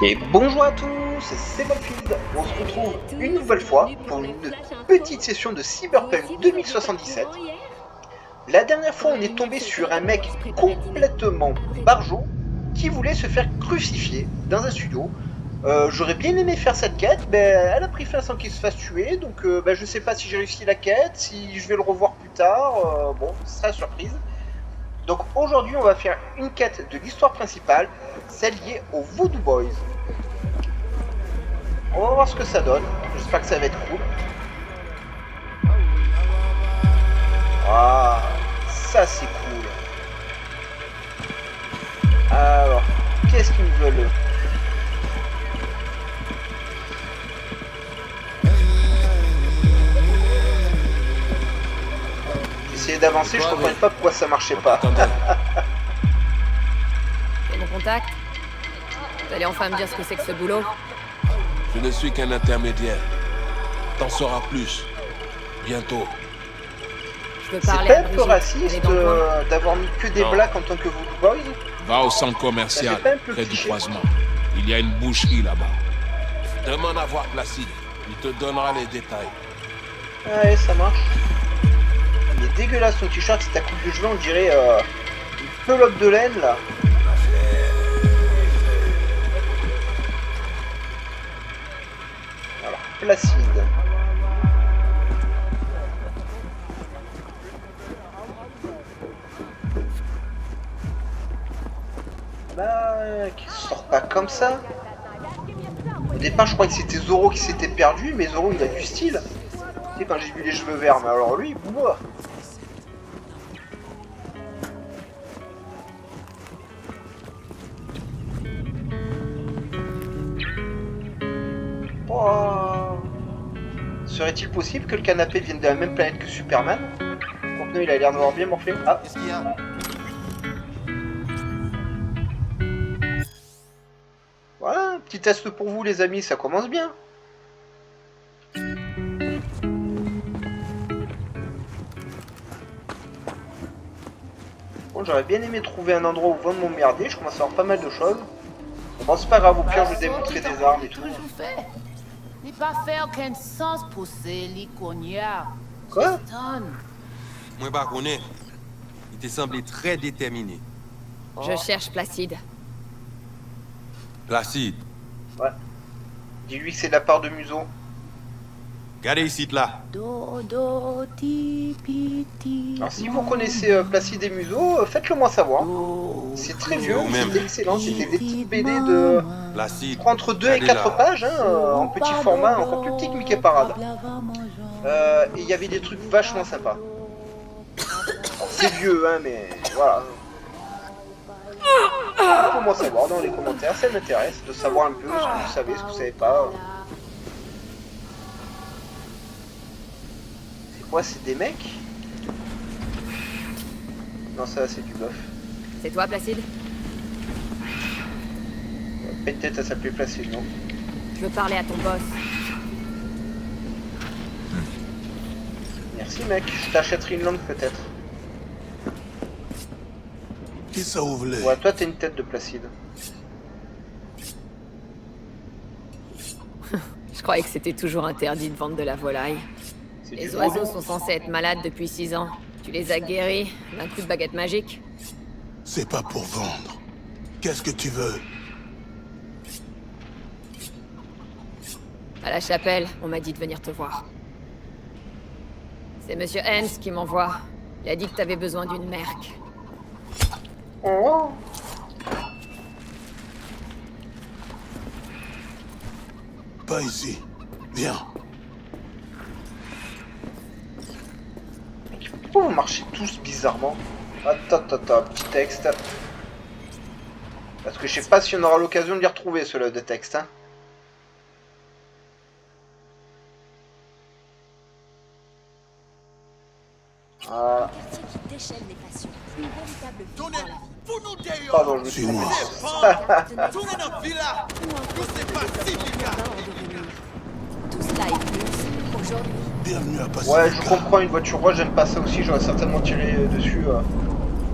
Et bonjour à tous, c'est Battlefield. On se retrouve une nouvelle fois pour une petite session de Cyberpunk 2077. La dernière fois, on est tombé sur un mec complètement barjot qui voulait se faire crucifier dans un studio. J'aurais bien aimé faire cette quête, mais elle a pris fin sans qu'il se fasse tuer, donc je sais pas si j'ai réussi la quête, si je vais le revoir plus tard, bon, ce sera surprise. Donc aujourd'hui, on va faire une quête de l'histoire principale, celle liée aux Voodoo Boys. On va voir ce que ça donne. J'espère que ça va être cool. Ah, ça c'est cool. Alors, qu'est-ce qu'ils me veulent? J'essayais d'avancer, je comprenais pas pourquoi ça marchait pas. C'est mon contact. Vous allez enfin me dire ce que c'est que ce boulot? Je ne suis qu'un intermédiaire. T'en sauras plus. Bientôt. Je veux C'est parler pas à un peu Brigitte. raciste Elle est dans le coin. d'avoir mis que des Non. blacks en tant que Voodoo Boys? Va au centre commercial, Ça fait pas un peu près du cliché. croisement. Il y a une boucherie là-bas. Demande à voir Placide. Il te donnera les détails. Ouais, ça marche. Il est dégueulasse ton t-shirt, c'est ta coupe de cheveux, on dirait une pelote de laine là. Alors, Placide. Bah, qui sort pas comme ça. Au départ, je croyais que c'était Zoro qui s'était perdu, mais Zoro il a du style. Tu sais, quand j'ai vu les cheveux verts, mais alors lui, boua. Oh. Serait-il possible que le canapé vienne de la même planète que Superman? Mon pneu, il a l'air d'avoir bien morflé. Ah, Qu'est-ce qu'il y a? voilà, un petit test pour vous les amis, ça commence bien. Bon, j'aurais bien aimé trouver un endroit où vendre mon merdier, je commence à avoir pas mal de choses. Bon, c'est pas grave, au pire je vais démontrer des armes et tout. Ni pas faire aucun sens pour ces licognards. Quoi? Moi, pas connais. Il te semblé très déterminé. Je cherche Placide. Placide, Ouais. Dis-lui que c'est de la part de Museau. regardez ici, là. Do, do, ti, pi, ti. Alors si vous connaissez Placide et Museau, faites-le moi savoir. Do, C'est très vieux, Vous-même. c'est excellent, c'était des petites BD de... Placide. Je crois entre 2 et 4 pages, hein, en petit format, encore plus petit que Mickey Parade. Et il y avait des trucs vachement sympas. Alors, c'est vieux, hein, mais voilà. Faites-moi savoir dans les commentaires, ça m'intéresse de savoir un peu ce que vous savez, ce que vous savez pas. C'est quoi, c'est des mecs? Non, ça c'est du bœuf. C'est toi, Placide? Peut-être à s'appeler Placide, non? Je veux parler à ton boss. Merci mec, je t'achèterai une lampe peut-être. Qui ça ouvre? Ouais, toi t'as une tête de Placide. Je croyais que c'était toujours interdit de vendre de la volaille. C'est du Les gros oiseaux dos. sont censés être malades depuis 6 ans. Tu les as guéris d'un coup de baguette magique? C'est pas pour vendre. Qu'est-ce que tu veux? À la chapelle, on m'a dit de venir te voir. C'est Monsieur Hens qui m'envoie. Il a dit que t'avais besoin d'une merc. Oh. Pas ici. Viens. Pourquoi vous marchez tous bizarrement? Attends, petit texte. Parce que je sais pas si on aura l'occasion de les retrouver, ceux-là de texte. Hein. Voilà. Pardon, je me suis Suis-moi. Tout cela et plus, aujourd'hui. Bienvenue à Pacifica. Ouais, je comprends, une voiture rouge, j'aime pas ça aussi, j'aurais certainement tiré dessus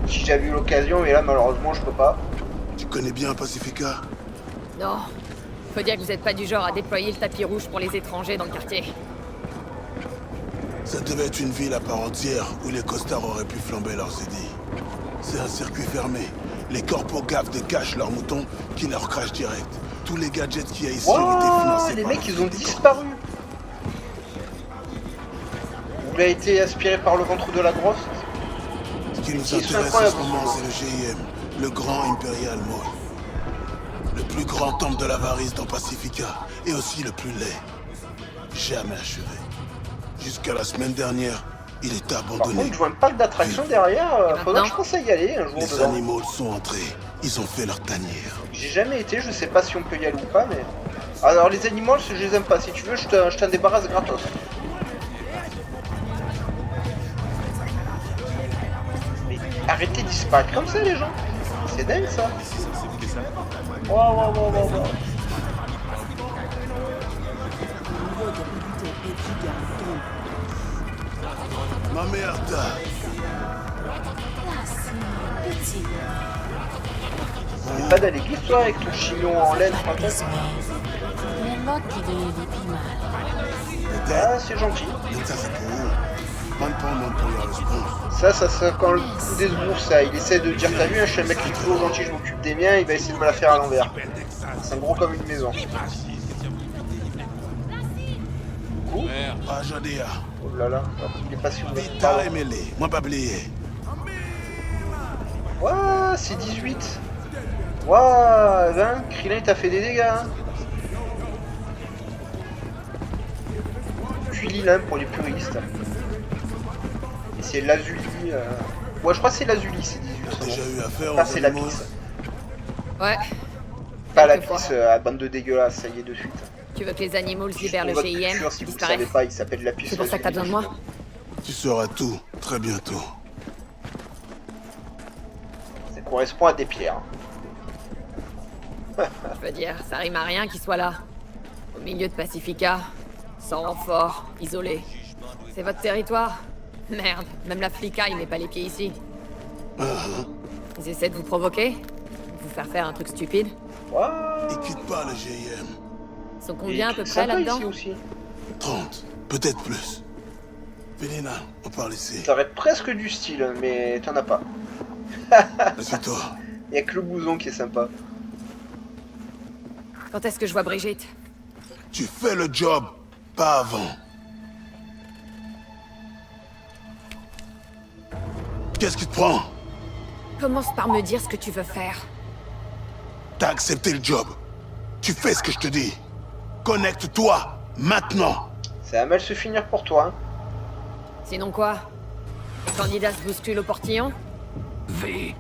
si j'avais eu l'occasion, mais là malheureusement je peux pas. Tu connais bien Pacifica? Non. Faut dire que vous êtes pas du genre à déployer le tapis rouge pour les étrangers dans le quartier. Ça devait être une ville à part entière où les costards auraient pu flamber leurs édits. C'est un circuit fermé. Les corpos gaffent de cash leurs moutons qui leur crachent direct. Tous les gadgets qu'il y a ici ont été financés les par mecs, la ils ont des disparu. Il a été aspiré par le ventre de la grosse. Ce qui nous C'est intéresse en incroyable. ce moment, c'est le GIM, le Grand Imperial Mall. Le plus grand temple de l'avarice dans Pacifica, et aussi le plus laid. Jamais achevé. Jusqu'à la semaine dernière, il était Par abandonné. contre, je vois un parc d'attractions derrière. Faudrait que je pense à y aller un jour Les dedans. animaux sont entrés. Ils ont fait leur tanière. J'ai jamais été, je sais pas si on peut y aller ou pas, mais... Alors les animaux, je les aime pas. Si tu veux, je t'en débarrasse gratos. Mais arrêtez de disparaître comme ça, les gens. C'est dingue, ça. Wow. Ma merde. C'est pas d'aller glisser toi avec ton chignon en laine, tranquille. Ah, c'est gentil. Ça, c'est pour vous. Même pas mon pour la réponse. Ça c'est quand le coup des ours, ça. Il essaie de dire, t'as vu, je suis un mec qui est trop gentil, je m'occupe des miens, il va essayer de me la faire à l'envers. C'est un gros comme une maison. Coucou. Ah, Jodéa. Oh là là, il est pas sûr de Vita et mêlé. Moi, pas oublié. Ouah, c'est 18. Ouah, 20, Krillin t'a fait des dégâts. Hein. Puis Lilin pour les puristes. Et c'est Lazuli. Ouais, je crois que c'est Lazuli, c'est 18. T'as déjà eu affaire Ah, aux c'est la animaux? pisse. Ouais. Pas la Quelquefois. pisse à bande de dégueulasse, ça y est de suite. Tu veux que les animaux Juste libèrent pour le votre GIM, culture, si vous ne disparaissent. savez pas, il s'appelle la pisse. C'est pour ça que t'as besoin de moi? Tu sauras tout, très bientôt. Ça correspond à des pierres. Je veux dire, ça rime à rien qu'il soit là. Au milieu de Pacifica, sans renfort, isolé. C'est votre territoire? Merde, même la flica, il met pas les pieds ici. Ils essaient de vous provoquer? De vous faire un truc stupide? Ouah. Ils quittent pas le GIM. Ils sont combien à peu C'est près sympa là-dedans? ici aussi. 30, peut-être plus. Vélina, on parle ici. T'aurais presque du style, mais t'en as pas. Assieds-toi. Y'a que le bouson qui est sympa. Quand est-ce que je vois Brigitte? Tu fais le job, pas avant. Qu'est-ce qui te prend? Commence par me dire ce que tu veux faire. T'as accepté le job. Tu fais ce que je te dis. Connecte-toi, maintenant. Ça va mal se finir pour toi. Hein. Sinon quoi? Les candidats se bousculent au portillon? V.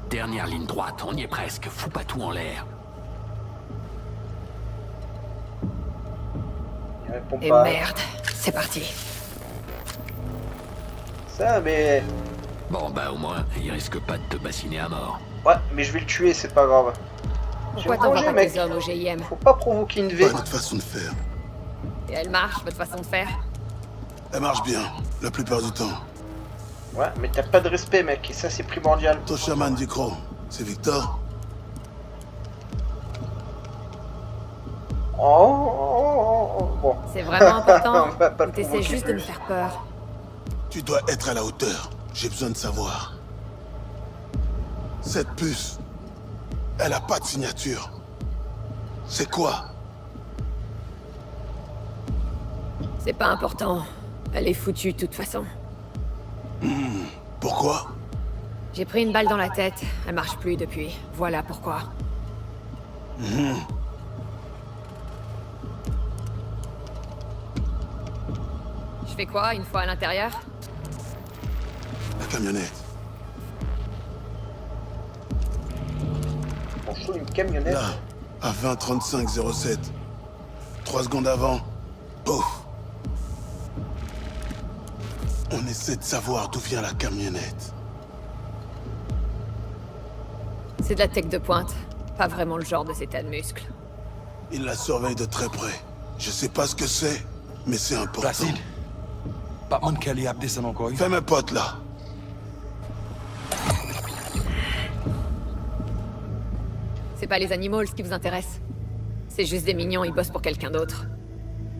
Dernière ligne droite, on y est presque. Fous pas tout en l'air. Il répond Et pas. merde, c'est parti. Ça, mais... Bon, bah au moins, il risque pas de te bassiner à mort. Ouais, mais je vais le tuer, c'est pas grave. Pourquoi J'ai t'envoies mangé, pas mec. tes hommes au GIM? Faut pas provoquer une V. Pas notre façon de faire. Et elle marche, votre façon de faire? Elle marche bien, la plupart du temps. Ouais, mais t'as pas de respect, mec, et ça, c'est primordial. Ton chaman du Chrome, c'est Victor? Bon. C'est vraiment important? On va pas Ou le t'essaies provoquer juste de me plus. faire peur? Tu dois être à la hauteur. J'ai besoin de savoir. Cette puce, elle a pas de signature. C'est quoi? C'est pas important. Elle est foutue de toute façon. Pourquoi? J'ai pris une balle dans la tête. Elle marche plus depuis. Voilà pourquoi. Je fais quoi une fois à l'intérieur? La camionnette. On chaud une camionnette. Là, à 20-35-07. 3 secondes avant, pouf. On essaie de savoir d'où vient la camionnette. C'est de la tech de pointe. Pas vraiment le genre de ces tas de muscles. Il la surveille de très près. Je sais pas ce que c'est, mais c'est important. Placide. Batman Kelly a descendu encore. Fais mes potes là. C'est pas les animaux ce qui vous intéresse. C'est juste des mignons, ils bossent pour quelqu'un d'autre.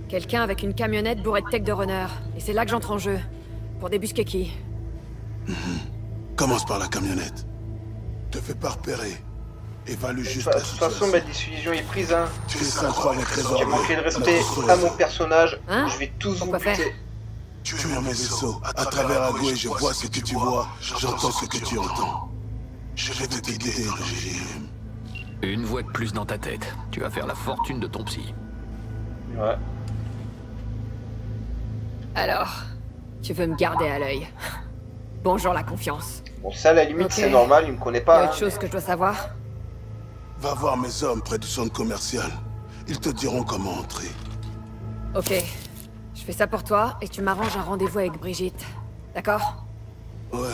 Quelqu'un avec une camionnette bourrée de tech de runner. Et c'est là que j'entre en jeu. Pour débusquer qui? Commence par la camionnette. Te fais pas repérer. Évalue juste De la toute façon, situation. ma décision est prise, hein. Tu es sans croire les trésors. J'ai manqué de respect à mon personnage. Hein? Je vais tous vous Pourquoi faire? buter. Tu es mon vaisseau. À travers la gouée, je vois ce que tu vois. J'entends ce que tu entends. Je vais te guider dans le régime. Une voix de plus dans ta tête. Tu vas faire la fortune de ton psy. Ouais. Alors, tu veux me garder à l'œil. Bonjour la confiance. Bon, ça, à la limite, Ok. c'est normal, il me connaît Y a pas. autre Hein. chose que je dois savoir? Va voir mes hommes près du centre commercial. Ils te diront comment entrer. Ok. Je fais ça pour toi et tu m'arranges un rendez-vous avec Brigitte. D'accord? Ouais.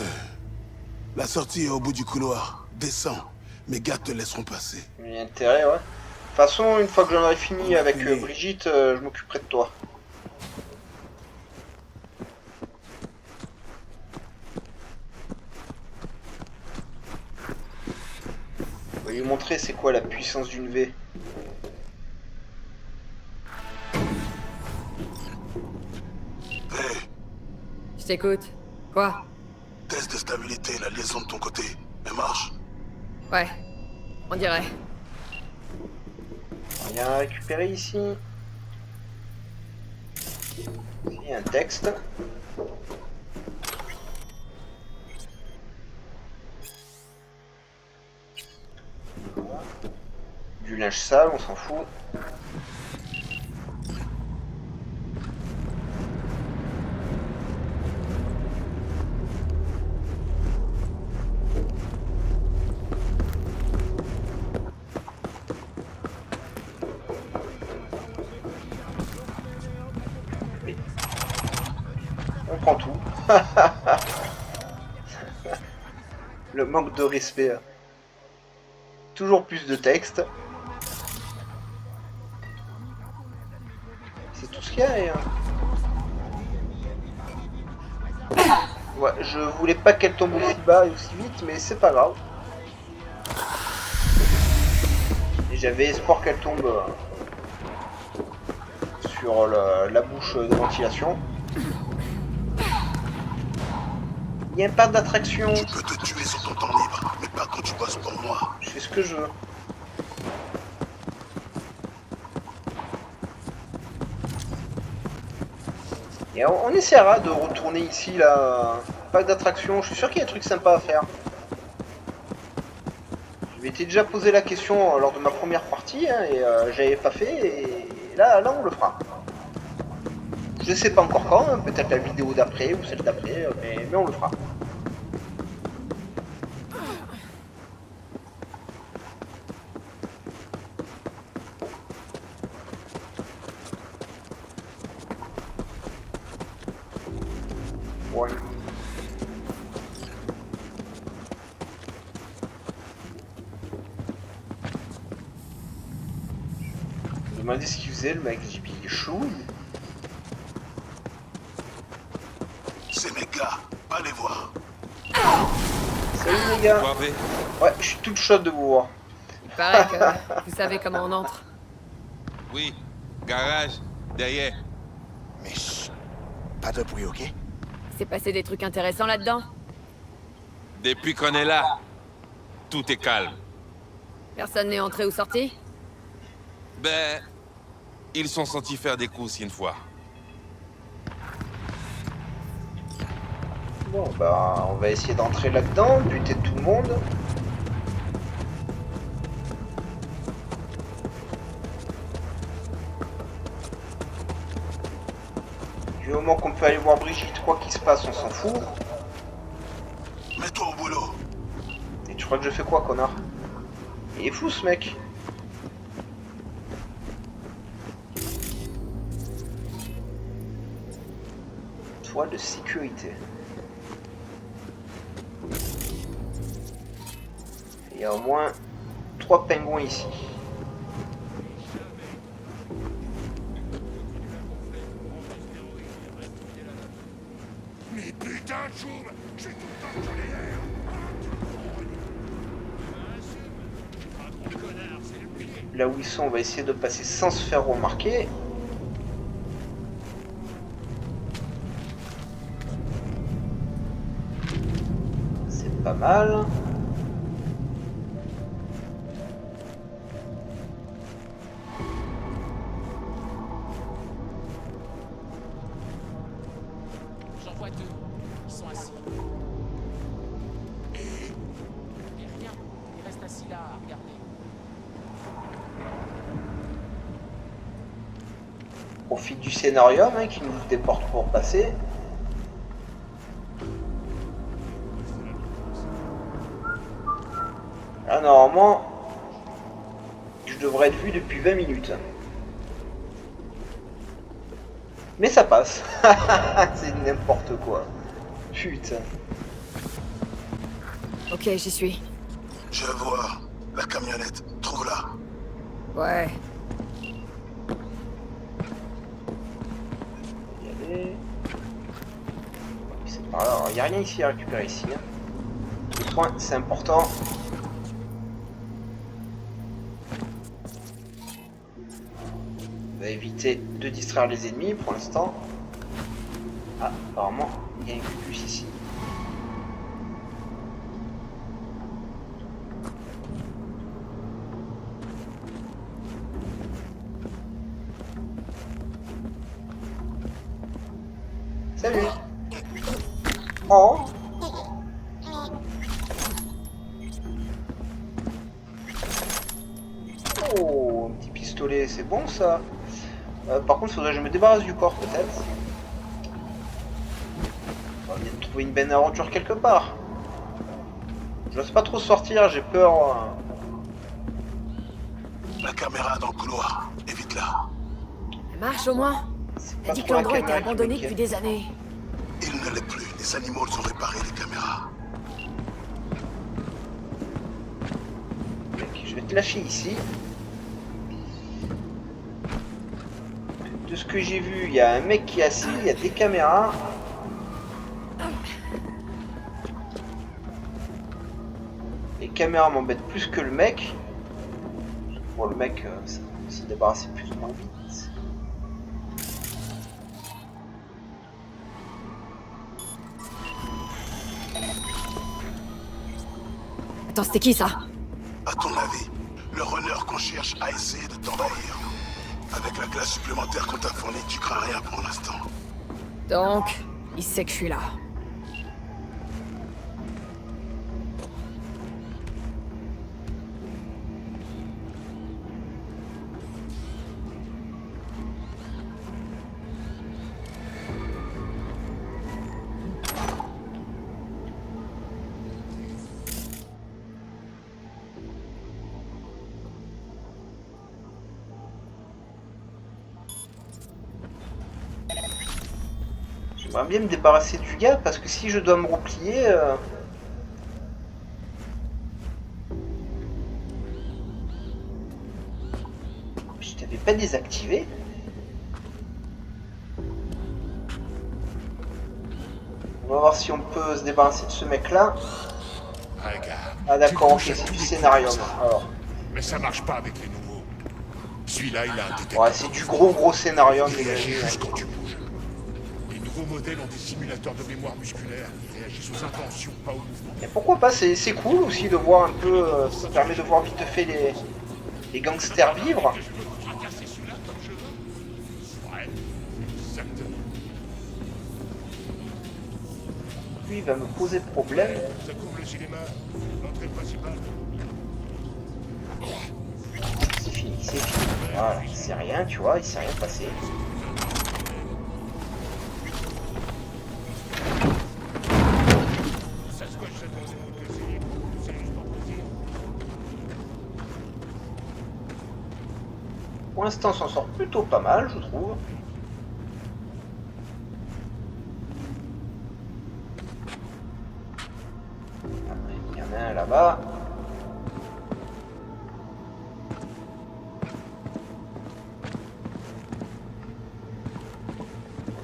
La sortie est au bout du couloir. Descends. Mes gars te laisseront passer. Il y a intérêt, ouais. De toute façon, une fois que j'en aurai fini avec Brigitte, je m'occuperai de toi. On va lui montrer c'est quoi la puissance d'une V. Hé, Je t'écoute. Quoi? test de stabilité, la liaison de ton côté. Elle marche. Ouais. On dirait. Rien à récupérer ici. Il y a un texte. Voilà. Du linge sale, on s'en fout. On prend tout. Le manque de respect. Toujours plus de texte. C'est tout ce qu'il y a. Ouais, je voulais pas qu'elle tombe aussi bas et aussi vite, mais c'est pas grave. Et j'avais espoir qu'elle tombe sur la bouche de ventilation. Il y a un parc d'attraction. Tu peux te tuer sur ton temps libre, mais pas quand tu bosses pour moi. Je fais ce que je veux. Et on essaiera de retourner ici, là. Parc d'attraction. Je suis sûr qu'il y a des trucs sympas à faire. Je m'étais déjà posé la question lors de ma première partie, hein, et j'avais pas fait. Et là, on le fera. Je sais pas encore quand, hein, peut-être la vidéo d'après ou celle d'après, mais on le fera. Ouais. Je me demandais ce qu'il faisait le mec, j'ai dit il est chelou. C'est mes gars, va les voir. Salut les gars. Coiffé. Ouais, je suis toute chaude de vous voir. Il paraît que vous savez comment on entre. Oui, garage, derrière. Mais chut, pas de bruit, ok? Il s'est passé des trucs intéressants là-dedans? Depuis qu'on est là, tout est calme. Personne n'est entré ou sorti? Ben, ils sont sentis faire des courses une fois. Bon bah on va essayer d'entrer là-dedans, buter tout le monde. Du moment qu'on peut aller voir Brigitte, quoi qu'il se passe, on s'en fout. Mets-toi au boulot. Et tu crois que je fais quoi, connard? Il est fou ce mec. Toile de sécurité. Il y a au moins 3 pingouins ici. Mais putain, Choum, j'ai tout le temps que j'en ai l'air. là où ils sont, on va essayer de passer sans se faire remarquer. C'est pas mal. J'en vois deux. Ils sont assis. Et rien. Ils restent assis là à regarder. Profite du scénarium hein, qui nous ouvre des portes pour passer. Là, normalement, je devrais être vu depuis 20 minutes. Mais ça passe. C'est n'importe quoi. Putain. Ok, j'y suis. Je vois la camionnette. Trouve-la. Ouais. Y aller. C'est par là. Il n'y a rien ici à récupérer ici. Hein. Les soins, c'est important. On va éviter de distraire les ennemis pour l'instant. Ah, apparemment, il y a une cucus ici. Salut. Oh. Oh, un petit pistolet, c'est bon ça. Par contre, il faudrait que je me débarrasse du corps peut-être. On va bien trouver une benne à ordures quelque part. Je n'ose pas trop sortir, j'ai peur. La caméra dans le couloir. Évite-la. Elle marche au moins. Elle dit que l'endroit était abandonné depuis des années. Il ne l'est plus. Les animaux ont réparé les caméras. Ok, je vais te lâcher ici. De ce que j'ai vu, il y a un mec qui est assis, il y a des caméras. Les caméras m'embêtent plus que le mec. Bon, le mec, ça va se débarrasser plus ou moins vite. Attends, c'était qui ça? À ton avis, le runner qu'on cherche a essayé de t'envahir. Avec la glace supplémentaire qu'on t'a fournie, tu crains rien pour l'instant. Donc, il sait que je suis là. J'aimerais bien me débarrasser du gars parce que si je dois me replier... Je t'avais pas désactivé. On va voir si on peut se débarrasser de ce mec là. Regarde. Ah d'accord, ok, Tu touches à c'est tous du les scénario. trucs comme ça. Alors, Mais ça marche pas avec les nouveaux. Celui-là, il a un détecteur. ouais, c'est du gros scénario. Il réagit Mais... juste quand tu bouges. Les nouveaux modèles ont des simulateurs de mémoire musculaire. Ils réagissent aux intentions, pas aux mouvements. Et pourquoi pas, c'est cool aussi de voir un peu, ça permet de voir vite fait les gangsters vivre. Je peux fracasser celui-là comme je veux. Ouais, exactement. Lui, il va me poser problème. Ça couvre le cinéma. L'entrée principale. C'est fini, c'est fini. Voilà, c'est rien, tu vois, il s'est rien passé. Ça se coche, ça doit se essayer. C'est juste pour plaisir. Pour l'instant, on s'en sort plutôt pas mal, je trouve. Il y en a un là-bas.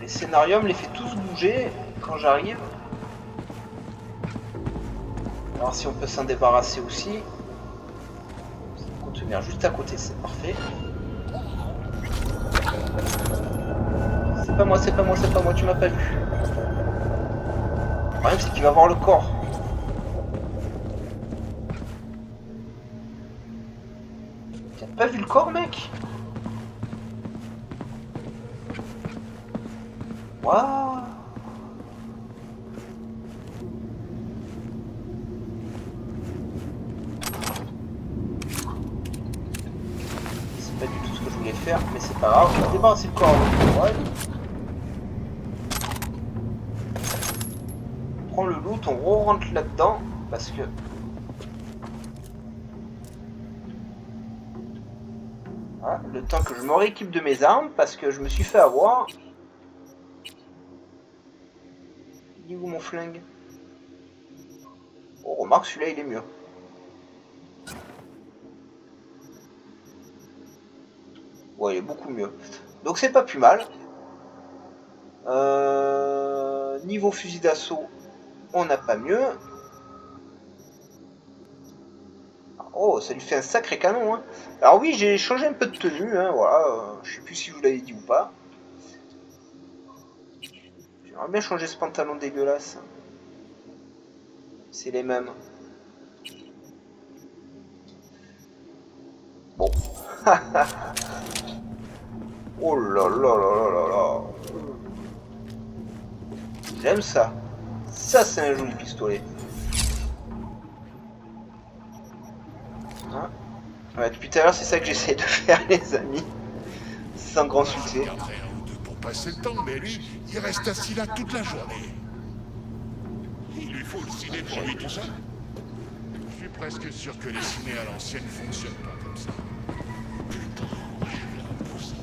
Les scénarios me les fait tous bouger quand j'arrive. Alors si on peut s'en débarrasser aussi. conteneur juste à côté, c'est parfait. C'est pas moi, c'est pas moi, c'est pas moi, tu m'as pas vu. Le problème c'est qu'il va voir le corps. T'as pas vu le corps, mec? Waouh. C'est pas du tout ce que je voulais faire, mais c'est pas grave, on va débarrasser le corps. Ouais. On prend le loot, on rentre là-dedans, parce que... Voilà, le temps que je me rééquipe de mes armes, parce que je me suis fait avoir. Il est où mon flingue? Oh, remarque, celui-là il est mieux. Ouais, il est beaucoup mieux. Donc c'est pas plus mal. Niveau fusil d'assaut, on n'a pas mieux. Oh, ça lui fait un sacré canon, hein. Alors oui, j'ai changé un peu de tenue, hein, voilà. Je sais plus si je vous l'avais dit ou pas. J'aimerais bien changer ce pantalon dégueulasse. C'est les mêmes. Bon. Oh là là là là là là. J'aime ça. Ça, c'est un joli pistolet. Hein, ouais, depuis tout à l'heure, c'est ça que j'essaie de faire, les amis. Sans grand succès. Pour passer le temps, mais lui, il reste assis là toute la journée. Il lui faut le ciné pour lui tout ça. Je suis presque sûr que les cinés à l'ancienne fonctionnent pas comme ça. Putain, je suis là pour ça.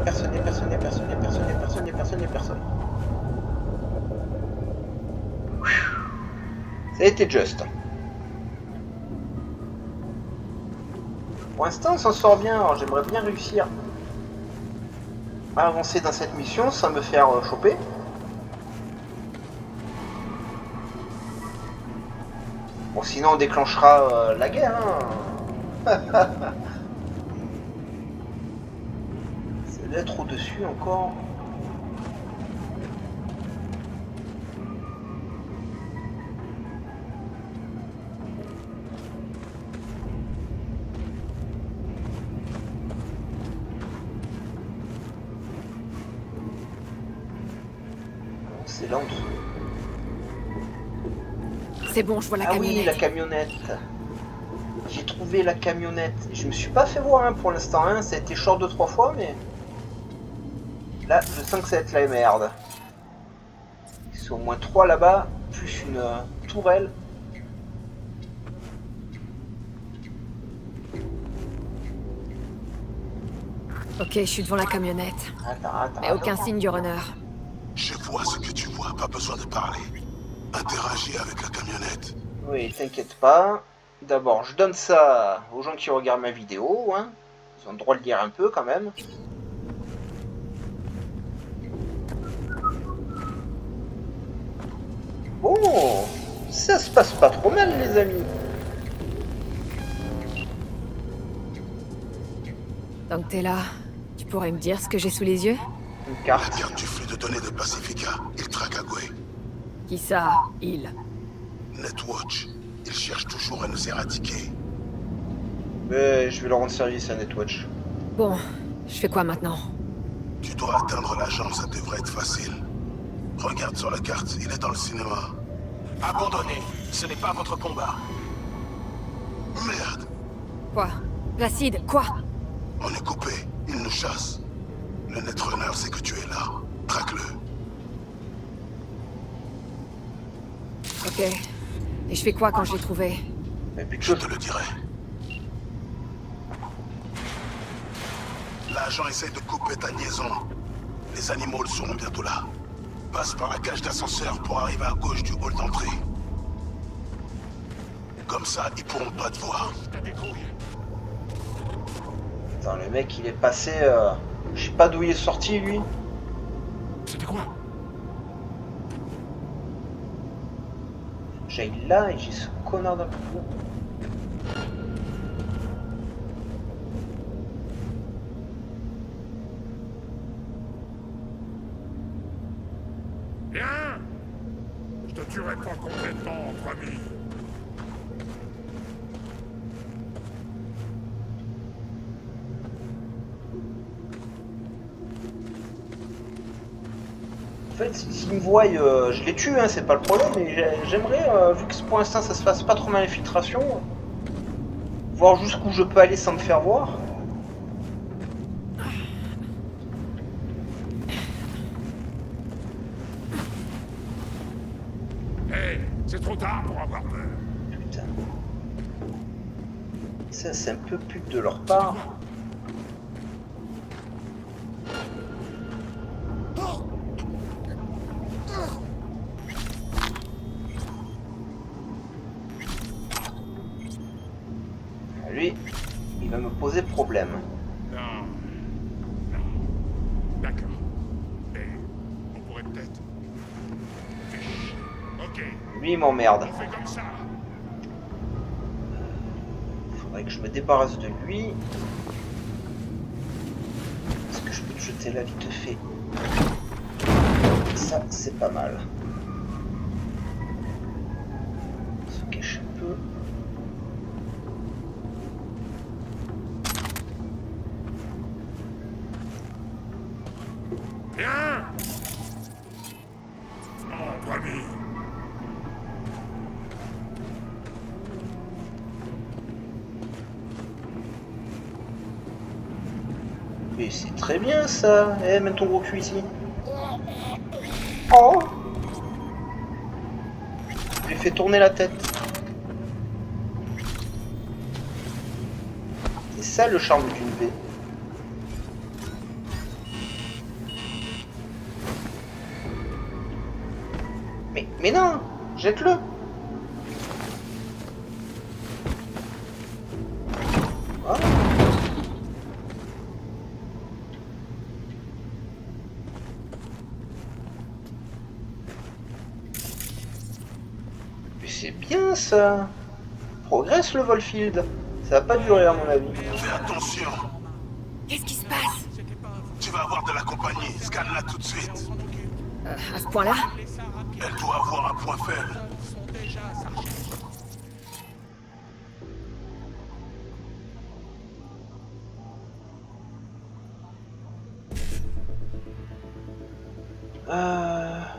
Personne, personne, personne, personne, personne, personne, personne. Ça a été juste. Pour l'instant, on s'en sort bien. Alors, j'aimerais bien réussir à avancer dans cette mission sans me faire choper. Bon, sinon, on déclenchera la guerre. Hein. C'est d'être au-dessus encore. C'est là en dessous. C'est bon, je vois la camionnette. Ah oui, la camionnette. J'ai trouvé la camionnette. Je me suis pas fait voir hein, pour l'instant. Hein. Ça a été short 2-3 fois, mais... Là, je sens que ça va être la merde. Ils sont au moins 3 là-bas, plus une tourelle. Ok, je suis devant la camionnette. Mais aucun signe du runner. Je vois ce que tu vois, pas besoin de parler. Interagis avec la camionnette. Oui, t'inquiète pas. D'abord, je donne ça aux gens qui regardent ma vidéo. Hein. Ils ont le droit de lire un peu quand même. Bon, ça se passe pas trop mal, les amis. Tant que t'es là, tu pourrais me dire ce que j'ai sous les yeux? Une carte. La carte du flux de données de Pacifica. Il traque Agüe. Qui ça, il? Netwatch. Il cherche toujours à nous éradiquer. Mais je vais leur rendre service à Netwatch. Bon, je fais quoi maintenant? Tu dois atteindre l'agent, ça devrait être facile. Regarde sur la carte, il est dans le cinéma. Abandonnez, ce n'est pas votre combat. Merde. Quoi? Placide, quoi? On est coupé, il nous chasse. Le Netrunner sait que tu es là. Traque-le. Ok. Et je fais quoi quand je l'ai trouvé? Je te le dirai. L'agent essaie de couper ta liaison. Les animaux seront bientôt là. Passe par la cage d'ascenseur pour arriver à gauche du hall d'entrée. Comme ça, ils pourront pas te voir. Attends, le mec, il est passé... Je sais pas d'où il est sorti, lui. C'était quoi? J'aille là et j'ai ce connard d'un coup. Bien. Je te tuerai pas complètement, entre amis. En fait, s'ils me voient, je les tue, hein, c'est pas le problème, mais j'aimerais, vu que pour l'instant ça se passe pas trop mal l'infiltration, voir jusqu'où je peux aller sans me faire voir. Hé, c'est trop tard pour avoir peur. Putain. Ça, c'est un peu pute de leur part. Lui, il va me poser problème. Non. Non. D'accord. Mais on pourrait peut-être... Ok. Lui, il m'emmerde. On fait comme ça. Faudrait que je me débarrasse de lui. Est-ce que je peux te jeter là vite fait? Ça, c'est pas mal. Se cache un peu. Bien. Entre amis. Mais c'est très bien ça. Eh, mets ton gros cul ici. Oh! Je lui ai fait tourner la tête. C'est ça le charme d'une V. Mais non! Jette-le! Voilà. Mais c'est bien ça! Progresse le Volfield. Ça va pas durer à mon avis. Fais attention. Qu'est-ce qui se passe? Tu vas avoir de la compagnie. Scanne-la tout de suite. À ce point-là? Elle doit avoir un point faible. Voilà.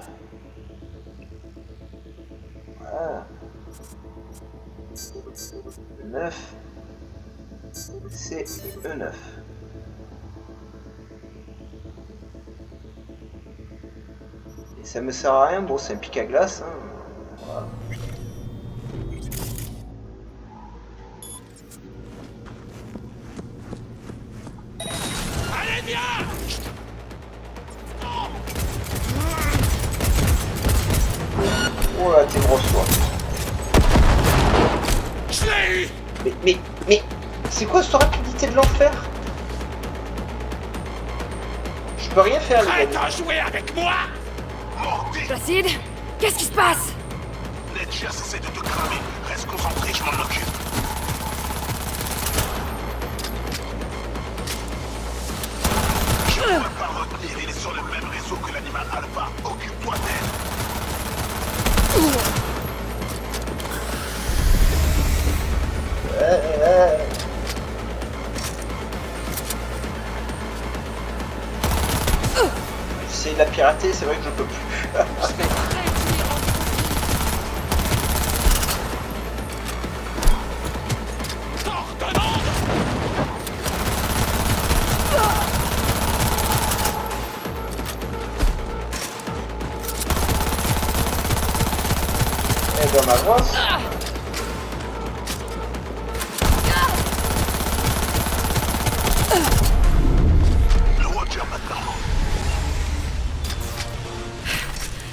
9. C'est E9. Et ça me sert à rien, bon c'est un pic à glace. Hein. Voilà. Allez, viens. Oh là, t'es grosse toi. Je l'ai eu. Mais, c'est quoi cette rapidité de l'enfer? Je peux rien faire les Arrête gars. à jouer avec moi. Mordi! Placide? Qu'est-ce qui se passe? Nedjas essaie de te cramer. Reste concentré, je m'en occupe. Je ne peux pas retenir, il est sur le même réseau que l'animal Alpha. Occupe-toi d'elle. J'essaie de la pirater, c'est vrai que je peux plus. Et dans ma grosse. Le Watcher maintenant.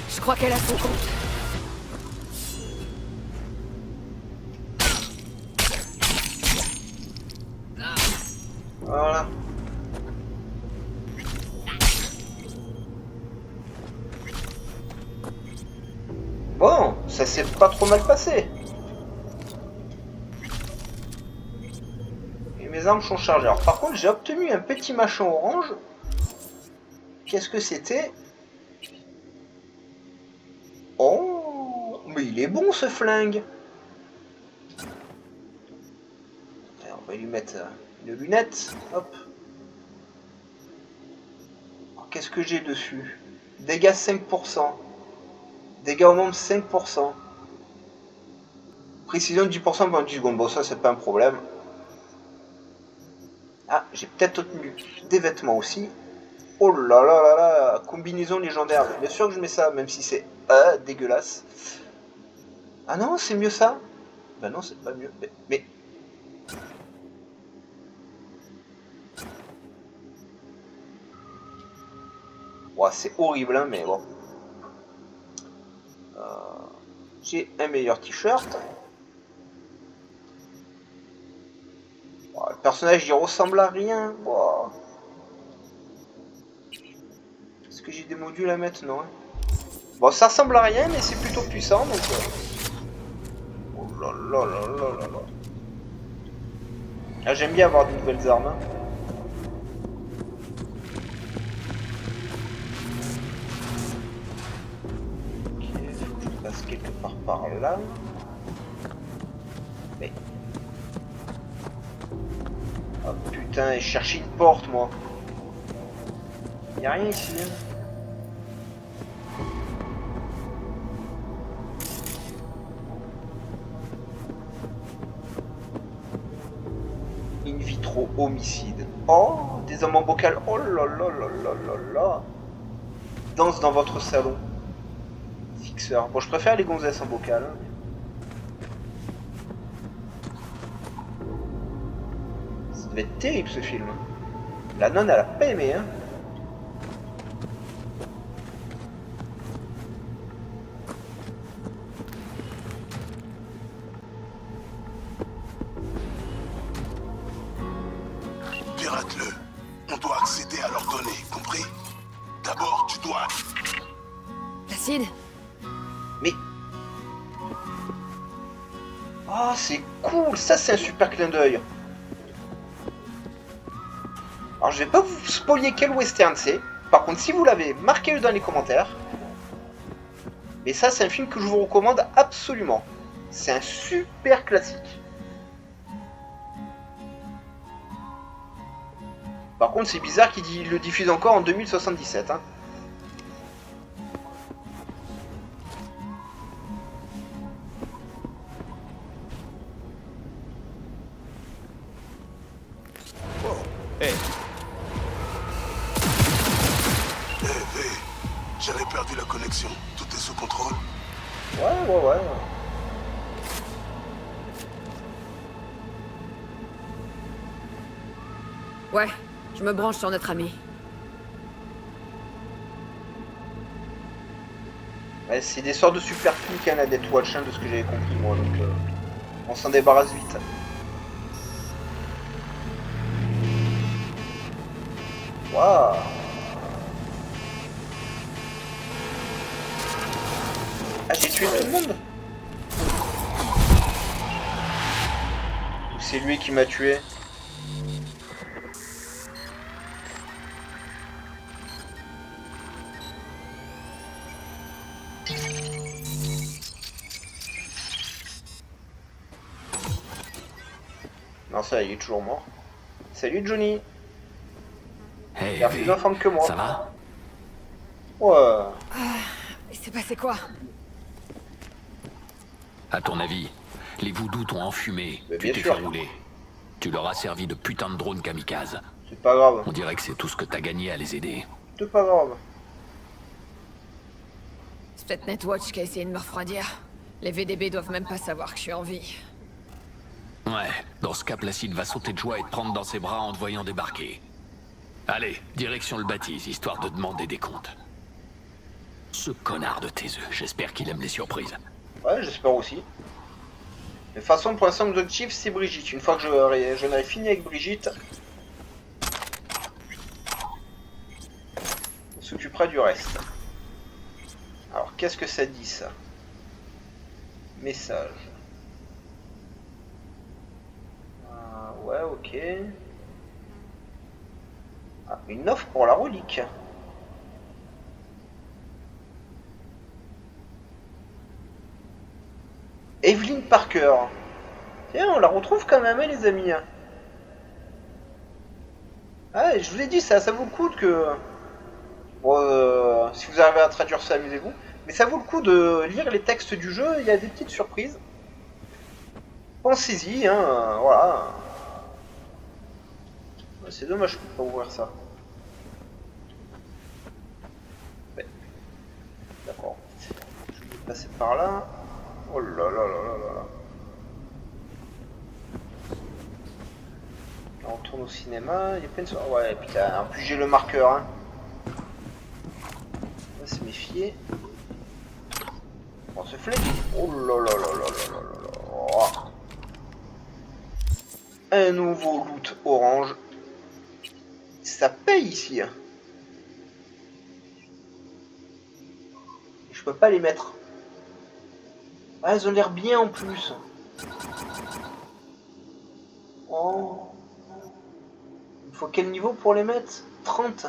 Je crois qu'elle a son compte. Voilà. Bon, ça s'est pas trop mal passé. Et mes armes sont chargées. Alors par contre, j'ai obtenu un petit machin orange. Qu'est-ce que c'était? Oh, mais il est bon ce flingue. Alors, on va lui mettre une lunette. Hop. Qu'est-ce que j'ai dessus? Dégâts 5%. Dégâts au nombre 5%. Précision de 10% pendant 10 secondes. Bon, ça, c'est pas un problème. Ah, j'ai peut-être obtenu des vêtements aussi. Oh là là là là. Combinaison légendaire. Bien sûr que je mets ça, même si c'est dégueulasse. Ah non, c'est mieux ça? Ben non, c'est pas mieux. Mais... Ouais, c'est horrible, hein, mais bon. J'ai un meilleur t-shirt. Le personnage, il ressemble à rien. Wow. Est-ce que j'ai des modules à mettre? Non. Hein. Bon, ça ressemble à rien, mais c'est plutôt puissant, donc... Oh là là là là là là. Ah, j'aime bien avoir de nouvelles armes. Hein. Quelque part par là. Mais... Oh putain, je cherchais une porte moi. Y'a rien ici. Hein. In vitro homicide. Oh, des hommes en bocal. Oh là là là là là là. Danse dans votre salon. Bon, je préfère les gonzesses en bocal. Ça devait être terrible ce film. La nonne, elle a pas aimé, hein. Pirate-le. On doit accéder à leurs données, compris? D'abord, tu dois... Placide? Mais... Oh, c'est cool. Ça, c'est un super clin d'œil. Alors, je vais pas vous spoiler quel western c'est. Par contre, si vous l'avez, marquez-le dans les commentaires. Mais ça, c'est un film que je vous recommande absolument. C'est un super classique. Par contre, c'est bizarre qu'il le diffuse encore en 2077. Hein. J'avais perdu la connexion. Tout est sous contrôle? Ouais. Ouais, je me branche sur notre ami. Ouais, c'est des sortes de super flics, hein, la Death Watch, hein, de ce que j'avais compris moi, donc on s'en débarrasse vite. Waouh. Ah, j'ai tué tout le monde? Ou c'est lui qui m'a tué? Non, ça, il est toujours mort. Salut Johnny. Hey, il a plus d'informes que moi. Ça va? Ouais. Il s'est passé quoi? À ton avis, les voodoos t'ont enfumé, Mais tu bien t'es sûr. fait rouler. Tu leur as servi de putain de drone kamikaze. C'est pas grave. On dirait que c'est tout ce que t'as gagné à les aider. C'est pas grave. C'est peut-être Netwatch qui a essayé de me refroidir. Les VDB doivent même pas savoir que je suis en vie. Ouais, dans ce cas, Placide va sauter de joie et te prendre dans ses bras en te voyant débarquer. Allez, direction le baptise, histoire de demander des comptes. Ce connard de tes œufs, j'espère qu'il aime les surprises. Ouais, j'espère aussi. De toute façon, pour l'instant, l'objectif, c'est Brigitte. Une fois que je n'aurai fini avec Brigitte, on s'occupera du reste. Alors, qu'est-ce que ça dit, ça? Message. Ouais, ok. Ah, une offre pour la relique. Evelyn Parker. Tiens, on la retrouve quand même, hein, les amis. Ah, je vous ai dit, ça vaut le coup que... Bon, si vous arrivez à traduire ça, amusez-vous. Mais ça vaut le coup de lire les textes du jeu, il y a des petites surprises. Pensez-y, hein, voilà. C'est dommage que je peux pas ouvrir ça. Ouais. D'accord. Je vais passer par là. Oh là là là là là là. On retourne au cinéma, il y a plein de soirées. Ouais, putain, en plus j'ai le marqueur, hein. On va se méfier. On se flingue. Oh là là là là là là là là. Oh. Un nouveau loot orange. Ça paye ici. Hein. Je peux pas les mettre. Ah, elles ont l'air bien en plus. Oh. Il faut quel niveau pour les mettre? 30.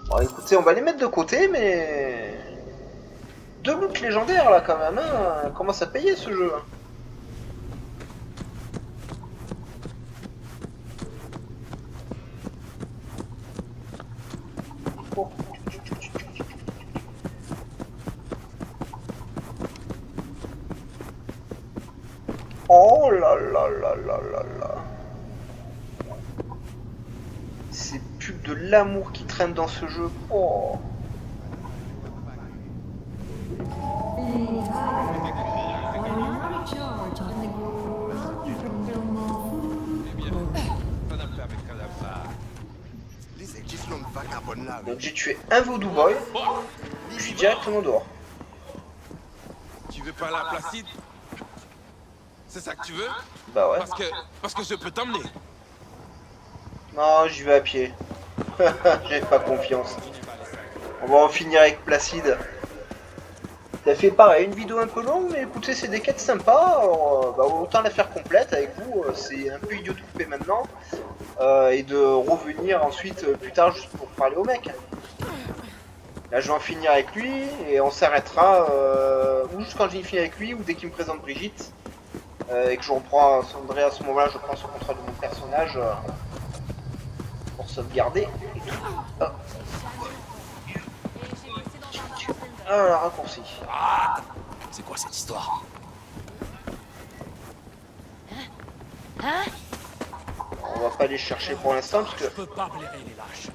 Bon, écoutez, on va les mettre de côté, mais... Deux loots légendaires, là, quand même, hein. Comment ça payer, ce jeu? Oh. Oh là là là là là là. C'est plus de l'amour qui traîne dans ce jeu. Oh. Donc j'ai tué un Voodoo Boy, je suis directement dehors. Tu veux pas la Placide? C'est ça que tu veux? Bah ouais. Parce que je peux t'emmener. Non, j'y vais à pied. J'ai pas confiance. On va en finir avec Placide. T'as fait pareil, une vidéo un peu longue, mais écoutez, c'est des quêtes sympas. Alors, bah, autant la faire complète avec vous. C'est un peu idiot de couper maintenant. Et de revenir ensuite plus tard juste pour parler au mec. Là je vais en finir avec lui et on s'arrêtera ou juste quand j'ai fini avec lui ou dès qu'il me présente Brigitte et que je reprendrai à ce moment là, je prends ce contrat de mon personnage pour sauvegarder et tout. Oh. Ah, la raccourci. Ah, c'est quoi cette histoire? On va pas les chercher pour l'instant parce que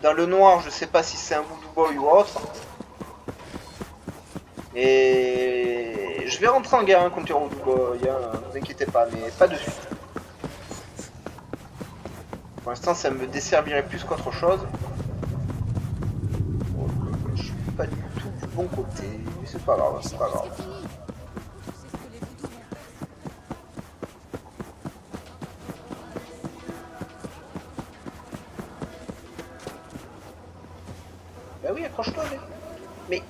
dans le noir je sais pas si c'est un Voodoo Boy ou autre. Et je vais rentrer en guerre contre le Voodoo Boy, hein, ne vous inquiétez pas, mais pas de suite. Pour l'instant ça me desservirait plus qu'autre chose. Je suis pas du tout du bon côté, mais c'est pas grave, c'est pas grave. Bah oui, accroche-toi, mais...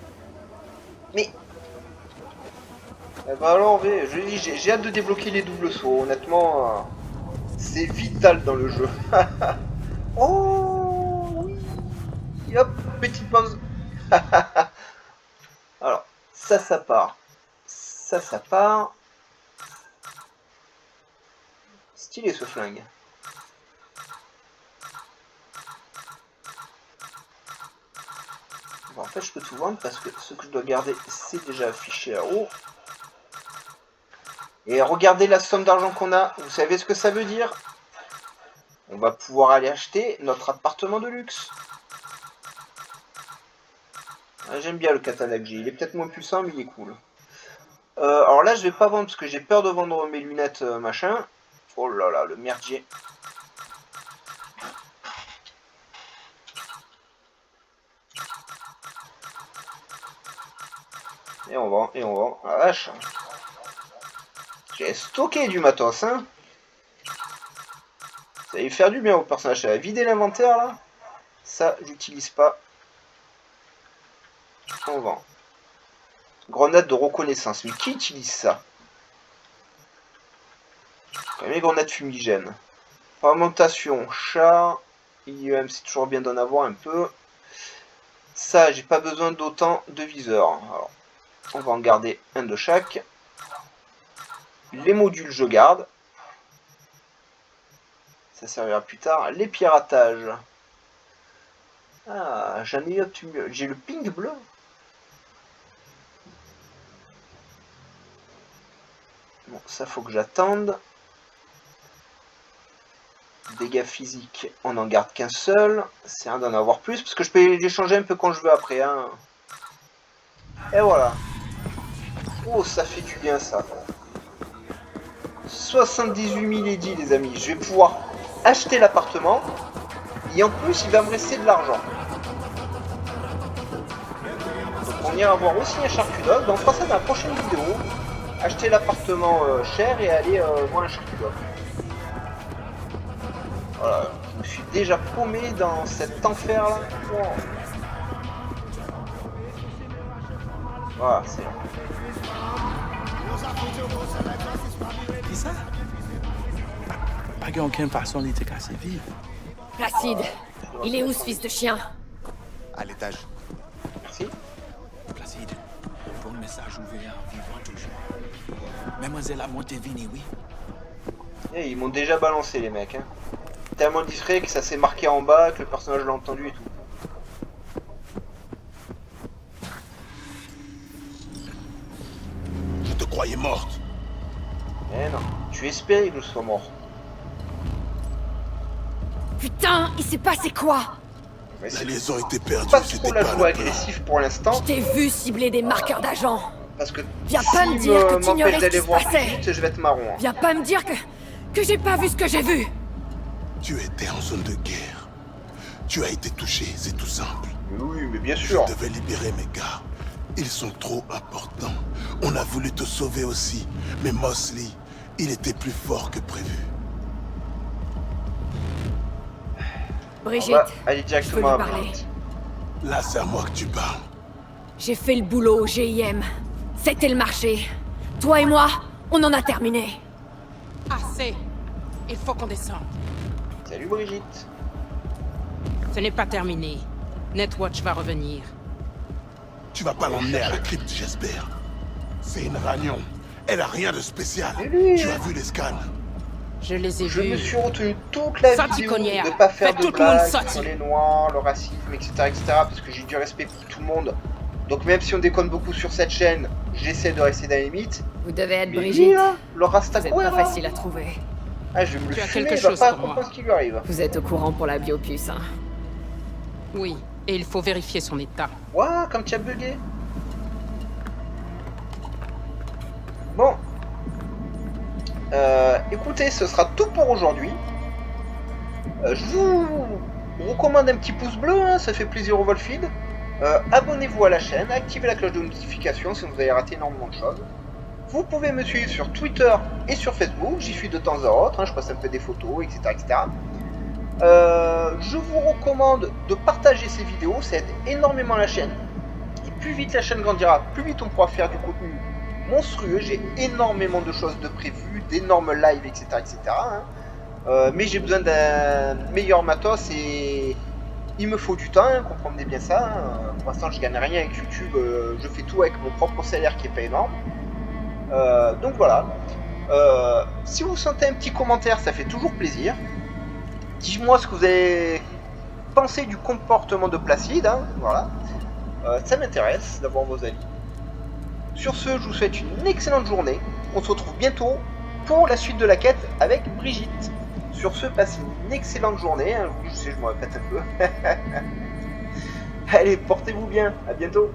bah alors, je dis, j'ai hâte de débloquer les doubles sauts, honnêtement, c'est vital dans le jeu. Oh oui. Hop, petite pause. Alors, ça part. Ça part. Stylé ce flingue. Bon, en fait, je peux tout vendre parce que ce que je dois garder, c'est déjà affiché à haut. Et regardez la somme d'argent qu'on a. Vous savez ce que ça veut dire? On va pouvoir aller acheter notre appartement de luxe. Ah, j'aime bien le katana que j'ai. Il est peut-être moins puissant, mais il est cool. Alors là, je vais pas vendre parce que j'ai peur de vendre mes lunettes machin. Oh là là, le merdier. Et on vend, et on vend. Ah vache. J'ai stocké du matos, hein. Ça va y faire du bien au personnage. Ça va vider l'inventaire, là. Ça, j'utilise pas. On vend. Grenade de reconnaissance. Mais qui utilise ça? Les grenades fumigènes. Fragmentation, char. IEM, c'est toujours bien d'en avoir un peu. Ça, j'ai pas besoin d'autant de viseurs. Alors, on va en garder un de chaque. Les modules, je garde. Ça servira plus tard. Les piratages. Ah, j'en ai obtenu. J'ai le ping bleu. Bon, ça faut que j'attende. Dégâts physiques, on n'en garde qu'un seul. C'est un d'en avoir plus, parce que je peux les changer un peu quand je veux après. Hein. Et voilà. Oh, ça fait du bien ça. 78 000 édits, les amis. Je vais pouvoir acheter l'appartement. Et en plus, il va me rester de l'argent. Donc on ira voir aussi un charcutier. Donc on fera ça dans la prochaine vidéo. Acheter l'appartement cher et aller voir un charcutier. Voilà, je me suis déjà paumé dans cet enfer là. Wow. Voilà, c'est là. Qui ça? Pas aucune façon de te casser vivre. Placide, il est où ce fils de chien? À l'étage. Merci. Placide, pour le message ouvert, vivant toujours. Mademoiselle a monté Vini, oui. Et ils m'ont déjà balancé les mecs. Hein. Tellement discret que ça s'est marqué en bas, que le personnage l'a entendu et tout. Je te croyais morte. Eh non, tu espérais que je sois mort. Putain, il s'est passé quoi? La liaison était perdue, pas c'était trop la pas joie le plan. agressif pour l'instant. Je t'ai vu cibler des marqueurs d'agents. Parce que Viens pas me dire que tu ignorais ce d'aller qui se voir passait. vite, je vais être marron. Hein. Viens pas me dire que j'ai pas vu ce que j'ai vu. Tu étais en zone de guerre. Tu as été touché, c'est tout simple. Mais oui, mais bien sûr. Je devais libérer mes gars. Ils sont trop importants. On a voulu te sauver aussi. Mais Mosley, il était plus fort que prévu. Brigitte, allez je peux lui directement à parler. Brigitte. Là, c'est à moi que tu parles. J'ai fait le boulot au GIM. C'était le marché. Toi et moi, on en a terminé. Assez. Il faut qu'on descende. Salut Brigitte. Ce n'est pas terminé. Netwatch va revenir. Tu vas pas l'emmener à la crypte, j'espère. C'est une ragnon. Elle a rien de spécial. Tu as vu les scans? Je les ai Je vus. me suis retenu toute la vidéo Cognère. de pas faire Fais de tout le monde blagues sortir. sur les noirs, le racisme, etc., parce que j'ai du respect pour tout le monde. Donc même si on déconne beaucoup sur cette chaîne, j'essaie de rester dans les limites. Vous devez être Mais Brigitte. lui, là, le Vous êtes Rastaquouère, pas là. facile à trouver. Ah, je vais me le Tu as fumer, quelque il va chose pas pour moi. comprendre ce qui lui arrive. Vous êtes au courant pour la biopuce, hein? Oui, et il faut vérifier son état. Ouah, comme tu as bugué. Bon. Écoutez, ce sera tout pour aujourd'hui. Je vous recommande un petit pouce bleu, hein, ça fait plaisir au Wolfeed. Abonnez-vous à la chaîne, activez la cloche de notification si vous avez raté énormément de choses. Vous pouvez me suivre sur Twitter et sur Facebook, j'y suis de temps à autre, hein, je poste un peu des photos, etc. etc. Je vous recommande de partager ces vidéos, ça aide énormément la chaîne. Et plus vite la chaîne grandira, plus vite on pourra faire du contenu monstrueux. J'ai énormément de choses de prévues, d'énormes lives, etc. etc. Hein. Mais j'ai besoin d'un meilleur matos et il me faut du temps, hein, comprenez bien ça. Hein. Pour l'instant je gagne rien avec YouTube, je fais tout avec mon propre salaire qui est pas énorme. Donc voilà. Si vous sentez un petit commentaire, ça fait toujours plaisir. Dites-moi ce que vous avez pensé du comportement de Placide, hein, voilà. Ça m'intéresse d'avoir vos avis. Sur ce, je vous souhaite une excellente journée. On se retrouve bientôt pour la suite de la quête avec Brigitte. Sur ce, passez une excellente journée. Hein. Je sais, je me répète un peu. Allez, portez-vous bien. À bientôt.